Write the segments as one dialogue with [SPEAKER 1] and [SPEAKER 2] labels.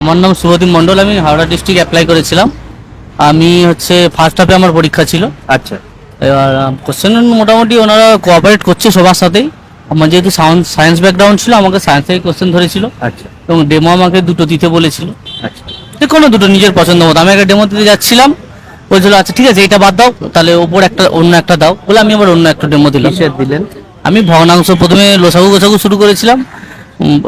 [SPEAKER 1] আমার নাম শুভদীপ মণ্ডল। আমি হাওড়া ডিস্ট্রিক্ট অ্যাপ্লাই করেছিলাম। আমি হচ্ছে ফার্স্ট হাফে আমার পরীক্ষা ছিল।
[SPEAKER 2] আচ্ছা
[SPEAKER 1] এবার কোশ্চেন মোটামুটি ওনারা কোঅপারেট করছে সবার সাথেই। আমার যেহেতু সায়েন্স ব্যাকগ্রাউন্ড ছিল, আমাকে সায়েন্স থেকে কোশ্চেন ধরেছিল
[SPEAKER 2] আচ্ছা
[SPEAKER 1] এবং ডেমো আমাকে দুটো দিতে বলেছিল।
[SPEAKER 2] আচ্ছা
[SPEAKER 1] যে কোনো দুটো নিজের পছন্দ মতো। আমি একটা ডেমো দিতে যাচ্ছিলাম, বলছিল আচ্ছা ঠিক আছে এটা বাদ দাও, তাহলে ওপর একটা অন্য একটা দাও বলে আমি আবার অন্য একটা ডেমো দিলাম।
[SPEAKER 2] কিসের দিলেন?
[SPEAKER 1] আমি ভগ্নাংশ প্রথমে লসাগু গোসাগু শুরু করেছিলাম,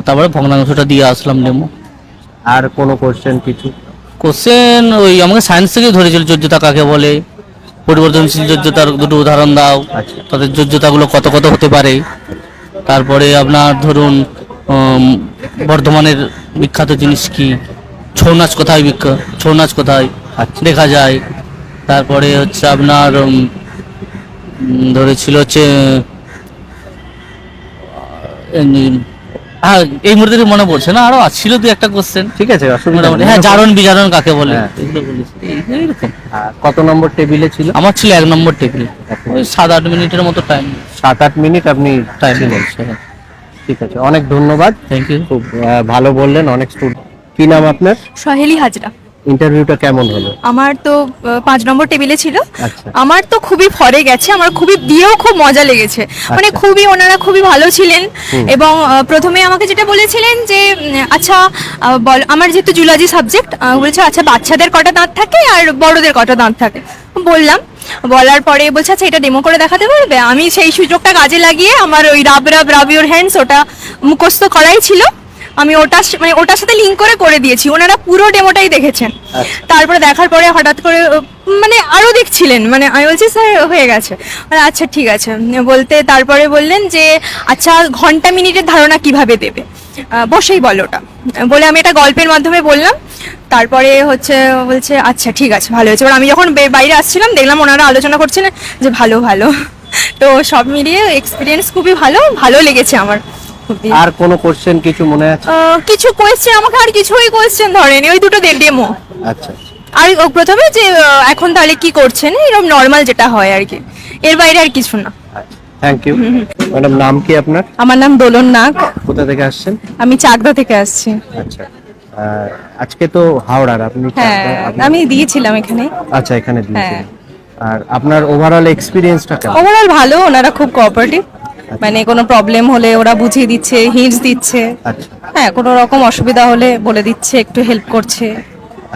[SPEAKER 1] তারপরে ভগ্নাংশটা দিয়ে আসলাম ডেমো।
[SPEAKER 2] আর কোনো কোশ্চেন কিছু?
[SPEAKER 1] কোশ্চেন ওই আমাকে সায়েন্স থেকে ধরেছিল, যোগ্যতা কাকে বলে, পরিবর্তনশীল যোগ্যতার দুটো উদাহরণ দাও,
[SPEAKER 2] আচ্ছা
[SPEAKER 1] তাদের যোগ্যতাগুলো কত কত হতে পারে। তারপরে আপনার ধরুন বর্ধমানের বিখ্যাত জিনিস কি, ছৌ নাচ কোথায় বিখ্যাত, ছৌ নাচ কোথায়
[SPEAKER 2] আচ্ছা
[SPEAKER 1] দেখা যায়। তারপরে হচ্ছে আপনার ধরেছিল হচ্ছে হ্যাঁ এই মুহূর্তে মনে পড়ছে না, আরো ছিল দু একটা কোশ্চেন।
[SPEAKER 2] ঠিক আছে, অসুবিধা
[SPEAKER 1] মোটামুটি
[SPEAKER 2] নেই।
[SPEAKER 1] হ্যাঁ, জারণ বিজারণ কাকে বলে
[SPEAKER 2] হ্যাঁ।
[SPEAKER 1] এগুলো বলেছি। এইরকম
[SPEAKER 2] কত নম্বর টেবিলে ছিল?
[SPEAKER 1] আমার ছিল 1 নম্বর টেবিল। ওই 7-8 মিনিটের মতো টাইম
[SPEAKER 2] 7-8 মিনিট আপনি
[SPEAKER 1] টাইম
[SPEAKER 2] ছিলেন।
[SPEAKER 1] বলছে।
[SPEAKER 2] ঠিক আছে, অনেক ধন্যবাদ।
[SPEAKER 1] Thank you.
[SPEAKER 2] খুব ভালো বললেন। অনেক স্টুডেন্ট। কি নাম আপনার?
[SPEAKER 3] সহেলি হাজরা।
[SPEAKER 2] ইন্টারভিউটা কেমন হলো?
[SPEAKER 3] আমার তো 5 নম্বর টেবিলে ছিল।
[SPEAKER 2] আচ্ছা
[SPEAKER 3] আমার তো খুবই ভরে গেছে, আমার খুবই দিয়েও খুব মজা লেগেছে। মানে
[SPEAKER 2] আচ্ছা।
[SPEAKER 3] খুবই ওনারা খুবই ভালো ছিলেন।
[SPEAKER 2] হুম।
[SPEAKER 3] এবং প্রথমে আমাকে যেটা বলেছিলেন যে আচ্ছা বল, আমার যেহেতু জুলজি সাবজেক্ট, বলেছে আচ্ছা বাচ্চাদের কটা দাঁত থাকে আর বড়দের কটা দাঁত থাকে। বললাম, বলার পরে বলছে আচ্ছা এটা ডেমো করে দেখাতে পারবে। আমি সেই সুযোগটা কাজে লাগিয়ে আমার ওই রাব ইউর হ্যান্ডস ওটা মুখস্থ করাই ছিল, আমি মানে ওটার সাথে লিঙ্ক করে দিয়েছি। ওনারা পুরো ডেমোটাই দেখেছেন।
[SPEAKER 2] আচ্ছা।
[SPEAKER 3] তারপরে দেখার পরে হঠাৎ করে মানে আরো দেখছিলেন, মানে আমি বলছি স্যার হয়ে গেছে। মানে আচ্ছা ঠিক আছে বলতে তারপরে বললেন যে আচ্ছা ঘন্টা মিনিটের ধারণা কিভাবে দেবে, বসেই বলো ওটা বলে আমি এটা গল্পের মাধ্যমে বললাম। তারপরে হচ্ছে বলছে আচ্ছা ঠিক আছে ভালো হয়েছে। এবার আমি যখন বাইরে আসছিলাম দেখলাম ওনারা আলোচনা করছিলেন যে ভালো ভালো। তো সব মিলিয়ে এক্সপিরিয়েন্স খুবই ভালো ভালো লেগেছে আমার খুবই।
[SPEAKER 2] আর কোনো কোশ্চেন কিছু মনে আছে?
[SPEAKER 3] কিছু কোয়েশ্চেন আমাকে আর কিছুই কোয়েশ্চেন ধরেনি, ওই দুটো ডেমো।
[SPEAKER 2] আচ্ছা
[SPEAKER 3] আর প্রথমে যে এখন তাহলে কি করছেন এরকম নর্মাল যেটা হয় আর কি, এর বাইরে আর কিছু না।
[SPEAKER 2] Thank you. ম্যাডাম নাম কি আপনার?
[SPEAKER 3] আমার নাম দোলন নাগ।
[SPEAKER 2] কোথা থেকে আসছেন?
[SPEAKER 3] আমি চাকদা থেকে আসছি।
[SPEAKER 2] আচ্ছা আজকে তো হাওড়ার, আপনি
[SPEAKER 3] হ্যাঁ আমি দিয়েছিলাম এখানে।
[SPEAKER 2] আচ্ছা এখানে দিয়েছেন।
[SPEAKER 3] হ্যাঁ।
[SPEAKER 2] আর আপনার ওভারঅল এক্সপিরিয়েন্সটা কেমন?
[SPEAKER 3] ওভারঅল ভালো, ওনারা খুব কোঅপারেটিভ। মানে কোনো প্রবলেম হলে ওরা বুঝিয়ে দিচ্ছে, হিন্টস দিচ্ছে।
[SPEAKER 2] আচ্ছা
[SPEAKER 3] হ্যাঁ কোনো রকম অসুবিধা হলে বলে দিচ্ছে, একটু হেল্প করছে।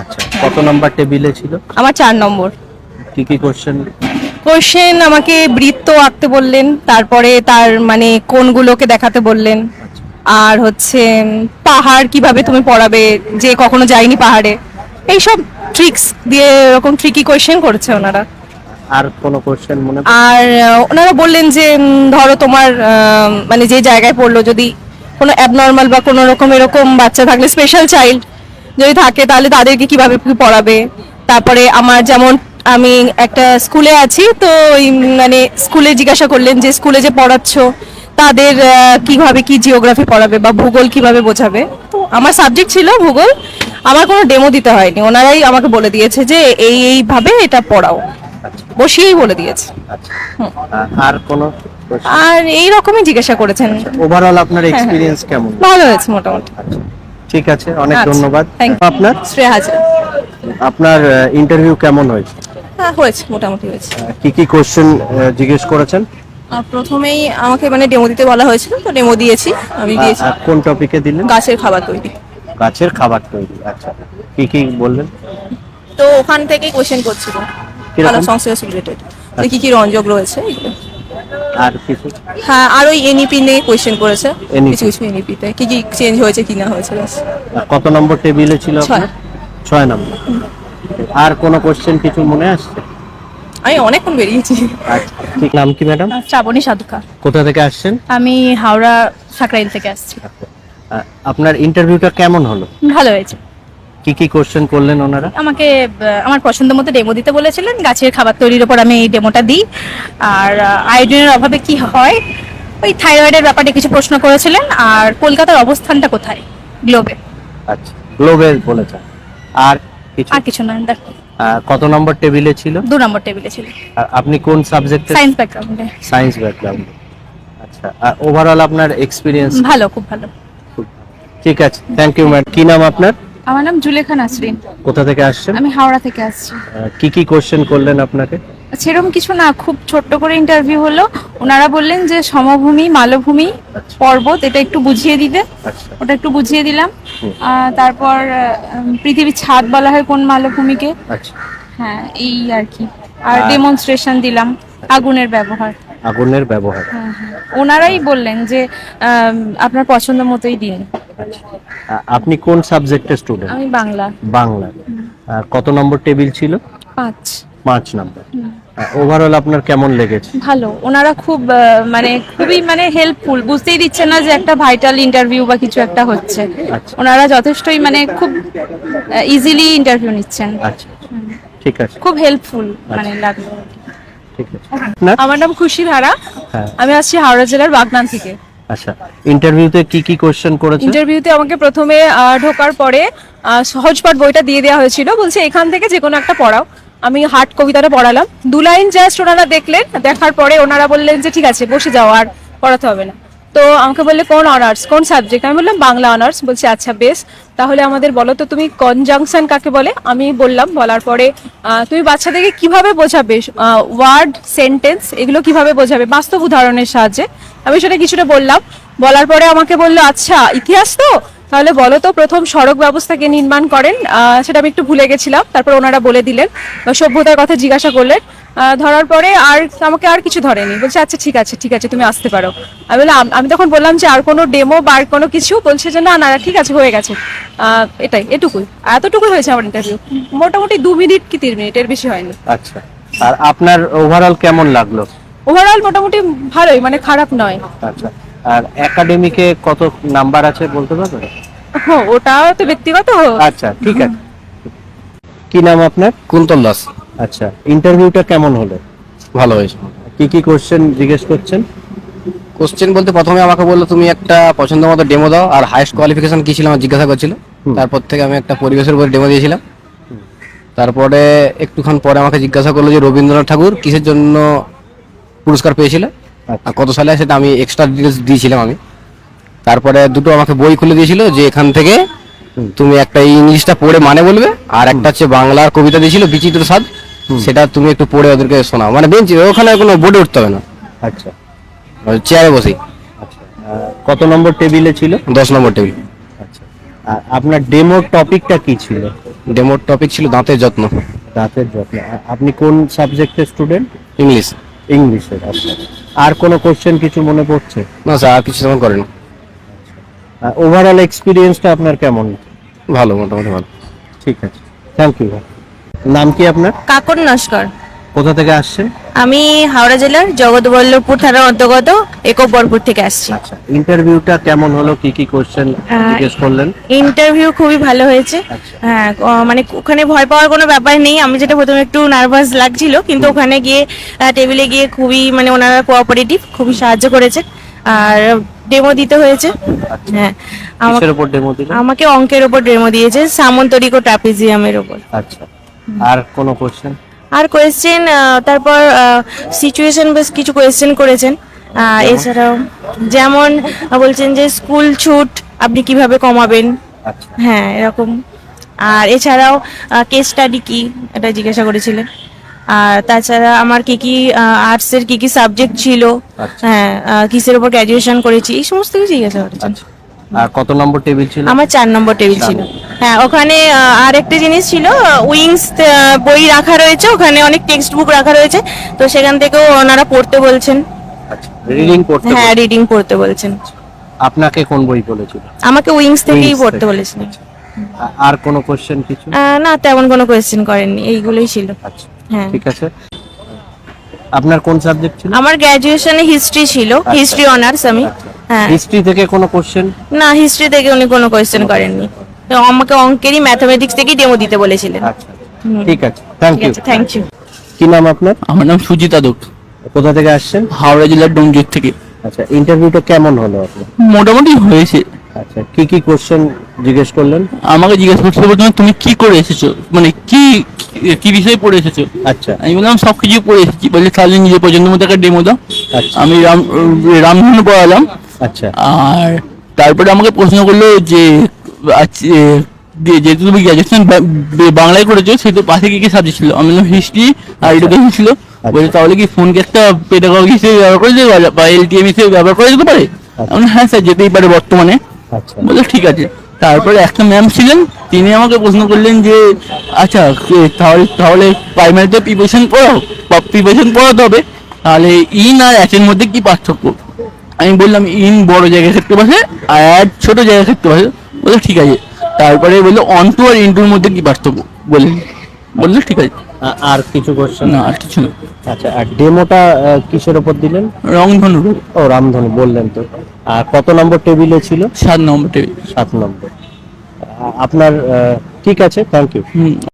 [SPEAKER 2] আচ্ছা কত নাম্বার টেবিলে ছিল?
[SPEAKER 3] আমার 4 নম্বর।
[SPEAKER 2] কি কি কোশ্চেন?
[SPEAKER 3] কোশ্চেন আমাকে বৃত্ত আঁকতে বললেন, তারপরে তার মানে কোনগুলোকে দেখাতে বললেন, আর হচ্ছে পাহাড় কিভাবে তুমি পড়াবে যে কখনো যায়নি পাহাড়ে, এইসব ট্রিক্স দিয়ে এরকম ট্রিকি কোশ্চেন করেছে ওনারা।
[SPEAKER 2] আর কোনো কোশ্চেন মনে?
[SPEAKER 3] আর ওনারা বললেন যে ধরো তোমার মানে যে জায়গায় পড়লো যদি কোনো অ্যাবনর্মাল বা কোনো রকম এরকম বাচ্চা থাকলে, স্পেশাল চাইল্ড যদি থাকে তাহলে তাদেরকে কিভাবে কি পড়াবে। তারপরে আমার যেমন আমি একটা স্কুলে আছি, তো ওই মানে স্কুলে জিজ্ঞাসা করলেন যে স্কুলে যে পড়াচ্ছ তাদের কিভাবে কি জিওগ্রাফি পড়াবে বা ভূগোল কিভাবে বোঝাবে। তো আমার সাবজেক্ট ছিল ভূগোল, আমার কোনো ডেমো দিতে হয়নি, ওনারাই আমাকে বলে দিয়েছে যে এইভাবে এটা পড়াও, বসিয়েই বলে দিয়েছে।
[SPEAKER 2] আচ্ছা আর কোনো question?
[SPEAKER 3] আর এই রকমই জিজ্ঞাসা করেছেন।
[SPEAKER 2] ওভারঅল আপনার এক্সপিরিয়েন্স কেমন?
[SPEAKER 3] ভালো হয়েছে মোটামুটি।
[SPEAKER 2] আচ্ছা ঠিক আছে, অনেক
[SPEAKER 3] আচ্ছা,
[SPEAKER 2] ধন্যবাদ।
[SPEAKER 3] thank you.
[SPEAKER 2] আপনার
[SPEAKER 3] শ্রেয়া হাজরা।
[SPEAKER 2] আপনার ইন্টারভিউ কেমন হয়েছে?
[SPEAKER 3] হ্যাঁ হয়েছে, মোটামুটি হয়েছে।
[SPEAKER 2] কি কি কোশ্চেন জিজ্ঞেস করেছেন?
[SPEAKER 3] প্রথমেই আমাকে মানে ডেমো দিতে বলা হয়েছিল, তো ডেমো দিয়েছি, আমি দিয়েছি
[SPEAKER 2] কোন টপিকে দিলেন?
[SPEAKER 3] গাছের খাবার তৈরি।
[SPEAKER 2] গাছের খাবার তৈরি। আচ্ছা কি কি বললেন?
[SPEAKER 3] তো ওখান থেকেই কোশ্চেন করছিল
[SPEAKER 2] কিরকম?
[SPEAKER 3] ভালো সংশ্লেষ রিলেটেড, কি কি রঞ্জক রয়েছে এগুলো।
[SPEAKER 2] আর কিছু?
[SPEAKER 3] হ্যাঁ আর ওই এনইপি নিয়ে কোশ্চেন করেছে,
[SPEAKER 2] NEP?
[SPEAKER 3] কিছু কিছু এনইপিতে কি কি চেঞ্জ হয়েছে কি না হয়েছে ব্যাস।
[SPEAKER 2] কত নম্বর টেবিলে ছিল
[SPEAKER 3] ছয়।
[SPEAKER 2] আপনার? 6 নম্বর। আর কোনো কোশ্চেন কিছু মনে আসছে?
[SPEAKER 3] আমি অনেকক্ষণ বেরিয়েছি।
[SPEAKER 2] আচ্ছা ঠিক। নাম কি ম্যাডাম?
[SPEAKER 3] শ্রাবণী সাধুকা।
[SPEAKER 2] কোথা থেকে আসছেন?
[SPEAKER 3] আমি হাওড়া সাকরাইল থেকে আসছি।
[SPEAKER 2] আপনার ইন্টারভিউটা কেমন হলো?
[SPEAKER 3] ভালো হয়েছে।
[SPEAKER 2] কি কি কোশ্চেন করলেন ওনারা?
[SPEAKER 3] আমাকে আমার পছন্দ মতো ডেমো দিতে বলেছিলেন, গাছের খাবার তৈরির উপর আমি এই ডেমোটা দিই। আর আয়োডিনের অভাবে কি হয়, ওই থাইরয়েডের ব্যাপারে কিছু প্রশ্ন করেছিলেন, আর কলকাতার অবস্থানটা কোথায় গ্লোবে।
[SPEAKER 2] আচ্ছা গ্লোবাল বলেছেন। আর কিছু?
[SPEAKER 3] আর কিছু নয়, দেখো
[SPEAKER 2] কত নম্বর টেবিলে ছিল?
[SPEAKER 3] 2 নম্বর টেবিলে ছিল।
[SPEAKER 2] আর আপনি কোন সাবজেক্টে?
[SPEAKER 3] সায়েন্স ব্যাকগ্রাউন্ডে।
[SPEAKER 2] Science background. আচ্ছা আর ওভারঅল আপনার এক্সপিরিয়েন্স?
[SPEAKER 3] ভালো, খুব ভালো।
[SPEAKER 2] ঠিক আছে, থ্যাংক ইউ ম্যাডাম। কি নাম আপনার?
[SPEAKER 4] আমার নাম জুলেখা নাসরিন।
[SPEAKER 2] কোথা থেকে আসছেন?
[SPEAKER 4] আমি হাওড়া থেকে আসছি।
[SPEAKER 2] কি কি কোশ্চেন করলেন আপনাকে?
[SPEAKER 4] সেরকম কিছু না, খুব ছোট্ট করে ইন্টারভিউ হলো। ওনারা বললেন যে সমভূমি, মালভূমি, পর্বত এটা একটু বুঝিয়ে দিতে।
[SPEAKER 2] আচ্ছা।
[SPEAKER 4] ওটা একটু বুঝিয়ে দিলাম। তারপর পৃথিবীর ছাদ বলা হয় কোন মালভূমিকে।
[SPEAKER 2] আচ্ছা।
[SPEAKER 4] হ্যাঁ, এই আর কি। আর ডেমনস্ট্রেশন দিলাম আগুনের ব্যবহার।
[SPEAKER 2] আগুনের ব্যবহার।
[SPEAKER 4] হ্যাঁ হ্যাঁ, ওনারাই বললেন যে আপনার পছন্দ মতোই দিন।
[SPEAKER 2] আচ্ছা। আপনি কোন সাবজেক্টের স্টুডেন্ট?
[SPEAKER 4] আমি বাংলা।
[SPEAKER 2] বাংলা। কত নম্বর টেবিল ছিল?
[SPEAKER 4] 5।
[SPEAKER 2] 5 নম্বর। ওভারঅল আপনার কেমন লেগেছে?
[SPEAKER 4] ভালো, ওনারা খুব মানে খুবই মানে হেল্পফুল, বুঝতেই দিচ্ছে না যে একটা ভাইটাল ইন্টারভিউ বা কিছু একটা হচ্ছে।
[SPEAKER 2] আচ্ছা।
[SPEAKER 4] ওনারা যথেষ্টই মানে খুব ইজিলি ইন্টারভিউ নিচ্ছেন।
[SPEAKER 2] আচ্ছা, ঠিক আছে,
[SPEAKER 4] খুব হেল্পফুল মানে লাগলো।
[SPEAKER 2] ঠিক আছে। না?
[SPEAKER 3] আমার নাম খুশি ধারা,
[SPEAKER 2] হ্যাঁ।
[SPEAKER 3] আমি আসছি হাওড়া জেলার বাগনান থেকে।
[SPEAKER 2] আচ্ছা, ইন্টারভিউতে কি কি কোশ্চেন করেছে?
[SPEAKER 3] ইন্টারভিউতে আমাকে প্রথমে ঢোকার পরে সহজপাঠ বইটা দিয়ে দেওয়া হয়েছিল, বলছে এখান থেকে যে কোনো একটা পড়াও। আমি হার্ট কবিতাটা পড়ালাম, 2 লাইন জাস্ট ওনারা দেখলেন, দেখার পরে ওনারা বললেন যে ঠিক আছে বসে যাও, আর পড়াতে হবে না। তো আমাকে বললে কোন অনার্স, কোন সাবজেক্ট, আমি বললাম বাংলা অনার্স। বলছে আচ্ছা বেশ, তাহলে আমাদের বলো তো তুমি কনজাংশন কাকে বলে। আমি বললাম, বলার পরে তুমি বাচ্চাদেরকে কিভাবে বোঝাবে, ওয়ার্ড, সেন্টেন্স এগুলো কিভাবে বোঝাবে বাস্তব উদাহরণের সাহায্যে। আমি সেটা কিছুটা বললাম। বলার পরে আমাকে বললো আচ্ছা ইতিহাস তো, তাহলে বলো তো প্রথম সড়ক ব্যবস্থাকে নির্মাণ করেন। সেটা আমি একটু ভুলে গেছিলাম, তারপর ওনারা বলে দিলেন। সভ্যতার কথা জিজ্ঞাসা করলেন, ধরার পরে আর আমাকে আর কিছু ধরেনি। বলছে আচ্ছা ঠিক আছে ঠিক আছে তুমি আসতে পারো। আমি বললাম, আমি তখন বললাম যে আর কোনো ডেমো বা আর কোনো কিছু। বলছে যে না না ঠিক আছে হয়ে গেছে। এটাই, এটুকুই, এতটুকুই হয়েছে আমার ইন্টারভিউ। মোটামুটি 2 মিনিট কি 3 মিনিট, এর বেশি হয়নি।
[SPEAKER 2] আচ্ছা, আর আপনার ওভারঅল কেমন লাগলো?
[SPEAKER 3] ওভারঅল মোটামুটি ভালোই, মানে খারাপ নয়।
[SPEAKER 2] আচ্ছা, আর একাডেমিকে কত নাম্বার আছে বলতে পারবেন?
[SPEAKER 3] হ্যাঁ, ওটাও তো ব্যক্তিগত।
[SPEAKER 2] আচ্ছা, ঠিক আছে। কি নাম আপনার?
[SPEAKER 5] কুন্তল দাস।
[SPEAKER 2] আচ্ছা, ইন্টারভিউটা কেমন হলো?
[SPEAKER 5] ভালো হয়েছে।
[SPEAKER 2] কি কি কোশ্চেন জিজ্ঞেস করছেন?
[SPEAKER 5] কোশ্চেন বলতে প্রথমে আমাকে বললো তুমি একটা পছন্দ মতো ডেমো দাও, আর হাইস্ট কোয়ালিফিকেশন কি ছিল আমার জিজ্ঞাসা করছিল। তারপর থেকে আমি একটা পরিবেশের উপর ডেমো দিয়েছিলাম। তারপরে একটুক্ষণ পরে আমাকে জিজ্ঞাসা করলো যে রবীন্দ্রনাথ ঠাকুর কিসের জন্য পুরস্কার পেয়েছিল আর কত সালে, সেটা আমি এক্সট্রা ডিটেলস দিয়েছিলাম আমি। তারপরে দুটো আমাকে বই খুলে দিয়েছিল যে এখান থেকে তুমি একটা ইংলিশটা পড়ে মানে বলবে, আর একটা হচ্ছে বাংলার কবিতা দিয়েছিল বিচিত্র স্বাদ, সেটা তুমি একটু পড়ে ওদেরকে শোনাও, মানে বেঞ্চে, ওখানে কোনো বোর্ডে উঠতে হবে না,
[SPEAKER 2] আচ্ছা
[SPEAKER 5] চেয়ারে বসেই।
[SPEAKER 2] আচ্ছা, কত নম্বর টেবিলে ছিল?
[SPEAKER 5] 10 নম্বর টেবিল।
[SPEAKER 2] আচ্ছা, আর আপনার ডেমোর টপিকটা কি ছিল?
[SPEAKER 5] ডেমোর টপিক ছিল দাঁতের যত্ন।
[SPEAKER 2] দাঁতের যত্ন। আপনি কোন সাবজেক্টের স্টুডেন্ট?
[SPEAKER 5] ইংলিশ।
[SPEAKER 2] ইংলিশের। আচ্ছা, আর কোনো কোশ্চেন কিছু মনে পড়ছে?
[SPEAKER 5] না স্যার, আর কিছু তেমন করেন।
[SPEAKER 2] ওভারঅল এক্সপিরিয়েন্সটা আপনার কেমন?
[SPEAKER 5] ভালো, মোটামুটি ভালো।
[SPEAKER 2] ঠিক আছে, থ্যাংক ইউ। নাম কি আপনার?
[SPEAKER 6] কাকন নস্কর।
[SPEAKER 2] কোথা থেকে আসছেন?
[SPEAKER 6] আমি হাওড়া জেলার জগৎবল্লভপুর থানার অন্তর্গত একবরপুর থেকে আসছি।
[SPEAKER 2] আচ্ছা, ইন্টারভিউটা কেমন হলো? কি কি কোশ্চেন জিজ্ঞেস করলেন?
[SPEAKER 6] ইন্টারভিউ খুবই ভালো হয়েছে।
[SPEAKER 2] আচ্ছা।
[SPEAKER 6] হ্যাঁ, মানে ওখানে ভয় পাওয়ার কোনো ব্যাপার নেই। আমি যেটা প্রথমে একটু নার্ভাস লাগছিল, কিন্তু ওখানে গিয়ে টেবিলে গিয়ে খুবই মানে ওনারা কোঅপারেটিভ, খুবই সাহায্য করেছে। আর ডেমো দিতে হয়েছে। হ্যাঁ,
[SPEAKER 2] কিসের উপর ডেমো দিলেন?
[SPEAKER 6] আমাকে অঙ্কের ওপর ডেমো দিয়েছে, সামন্তরিক ও ট্রাপিজিয়ামের ওপর।
[SPEAKER 2] আচ্ছা, আর কোনো কোশ্চেন?
[SPEAKER 6] আর কোয়েশ্চেন, তারপর সিচুয়েশন বেস কিছু কোয়েশ্চেন করেছেন। এছাড়াও যেমন বলছেন যে স্কুল ছুট আপনি কিভাবে কমাবেন,
[SPEAKER 2] আচ্ছা,
[SPEAKER 6] হ্যাঁ এরকম। আর এছাড়াও কেস স্টাডি কি এটা জিজ্ঞাসা করেছিলেন। আর তাছাড়া আমার কি কি আর্টসের কি কি সাবজেক্ট ছিল,
[SPEAKER 2] আচ্ছা।
[SPEAKER 6] হ্যাঁ কিসের উপর গ্র্যাজুয়েশন করেছি, এই সমস্ত কিছু জিজ্ঞাসা করেছেন।
[SPEAKER 2] আচ্ছা, আর কত নম্বর টেবিল ছিল?
[SPEAKER 6] আমার 4 নম্বর টেবিল ছিল। হ্যাঁ, ওখানে আর একটা জিনিস ছিল, উইংস বই রাখা রয়েছে, ওখানে অনেক টেক্সট বুক রাখা রয়েছে, তো সেখান থেকেও ওনারা পড়তে বলছেন।
[SPEAKER 2] আচ্ছা, রিডিং পড়তে
[SPEAKER 6] হ্যাঁ,
[SPEAKER 2] বলেছে।
[SPEAKER 6] রিডিং পড়তে বলছেন।
[SPEAKER 2] আপনাকে কোন বই বলেছিল?
[SPEAKER 6] আমাকে উইংস থেকেই
[SPEAKER 2] Wings
[SPEAKER 6] পড়তে
[SPEAKER 2] থেকে।
[SPEAKER 6] বলেছিলেন।
[SPEAKER 2] আর কোনো কোশ্চেন কিছু?
[SPEAKER 6] না, তেমন কোনো কোয়েশ্চেন করেননি, এইগুলোই ছিল।
[SPEAKER 2] আচ্ছা,
[SPEAKER 6] হ্যাঁ,
[SPEAKER 2] ঠিক আছে। আপনার কোন সাবজেক্ট ছিল?
[SPEAKER 6] আমার গ্র্যাজুয়েশনে হিস্ট্রি ছিল, হিস্ট্রি অনার্স আমি। হ্যাঁ,
[SPEAKER 2] হিস্ট্রি থেকে কোনো কোশ্চেন?
[SPEAKER 6] না হিস্ট্রি থেকে উনি কোনো কোয়েশ্চেন করেননি। তো আমাকে অঙ্কেরই ম্যাথমেটিক্স থেকেই ডেমো দিতে বলেছিলেন।
[SPEAKER 2] আচ্ছা, ঠিক আছে, থ্যাংক
[SPEAKER 6] ঠিক
[SPEAKER 2] ইউ।
[SPEAKER 6] আছে, থ্যাংক ইউ।
[SPEAKER 2] কি নাম আপনার?
[SPEAKER 1] আমার নাম সুজিত আদক,
[SPEAKER 2] কোথা থেকে আসছেন?
[SPEAKER 1] হাওড়া জেলার ডোমজুর থেকে।
[SPEAKER 2] আচ্ছা, ইন্টারভিউটা কেমন হলো আপনার?
[SPEAKER 1] মোটামুটি হয়েছে।
[SPEAKER 2] আচ্ছা, কি কি কোশ্চেন জিজ্ঞেস করলেন?
[SPEAKER 1] আমাকে জিজ্ঞেস করছিল প্রথমে তুমি কি করে এসেছো, মানে কি কি বিষয়ে পড়ে এসেছো।
[SPEAKER 2] আচ্ছা,
[SPEAKER 1] আমি বললাম সব কিছু পড়ে এসেছি। বলে তাহলে নিজের পছন্দ মতো একটা ডেমো দাও।
[SPEAKER 2] আচ্ছা,
[SPEAKER 1] আমি রামধনু পড়ালাম।
[SPEAKER 2] আচ্ছা,
[SPEAKER 1] আর তারপরে আমাকে প্রশ্ন করলো যে যেহেতু তুমি গ্র্যাজুয়েশন বাংলায় করেছো সেহেতু পাশে কি কি সাবজেক্ট ছিল? আমি বললাম হিস্ট্রি আর এডুকেশন ছিল। বলে তাহলে কি ফোনকে একটা পেডাগজি হিসেবে ব্যবহার করে যেতে পারে বা এলটিএম হিসেবে ব্যবহার করা যেতে পারে? আমি বললাম, হ্যাঁ স্যার যেতেই পারে বর্তমানে।
[SPEAKER 2] আচ্ছা
[SPEAKER 1] বলে ঠিক আছে। তারপরে একটা ম্যাম ছিলেন, তিনি আমাকে প্রশ্ন করলেন যে আচ্ছা তাহলে তাহলে প্রাইমারিতে প্রিপারেশন পড়াও বা প্রিপারেশন পড়াতে হবে, তাহলে ইন আর অ্যাটের মধ্যে কি পার্থক্য? আমি বললাম ইন বড় জায়গায় থাকতে পারে আর অ্যাড ছোট জায়গায় থাকতে পারে। বলে ঠিক আছে। তারপরে বললো অন টু আর ইনটুর মধ্যে কি পার্থক্য বলে, বললো ঠিক আছে।
[SPEAKER 2] আর কিছু কোশ্চেন?
[SPEAKER 1] না আর কিছু না।
[SPEAKER 2] আচ্ছা, আর ডেমোটা কিসের উপর দিলেন?
[SPEAKER 1] রংধনু
[SPEAKER 2] ও রামধনু বললেন তো। আর কত নম্বর টেবিলে ছিল?
[SPEAKER 1] 7 নম্বর টেবিল।
[SPEAKER 2] 7 নম্বর। আপনার ঠিক আছে, থ্যাংক ইউ।